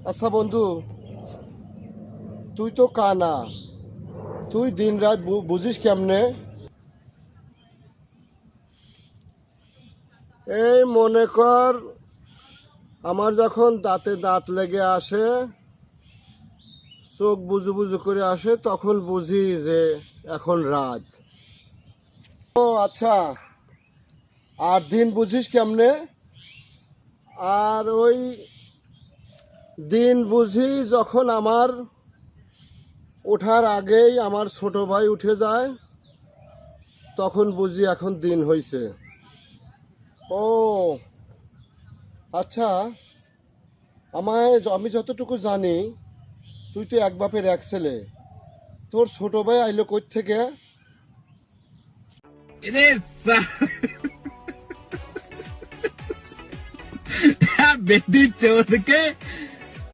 আচ্ছা বন্ধু, তুই তো কানা, তুই দিন রাত বুঝিস কেমনে? এই মনে কর, আমার যখন দাঁতে দাঁত লেগে আসে, চোখ বুজু বুজু করে আসে, তখন বুঝি যে এখন রাত। ও আচ্ছা, আর দিন বুঝিস কেমনে? আর ওই দিন বুঝি যখন আমার ওঠার আগেই আমার ছোট ভাই উঠে যায়, তখন বুঝি এখন দিন হইছে। ও আচ্ছা, আমি যতটুকু জানি, তুই তো এক বাপের এক ছেলে। তোর ছোট ভাই আইলো কই থেকে? Eres बेटी चोद के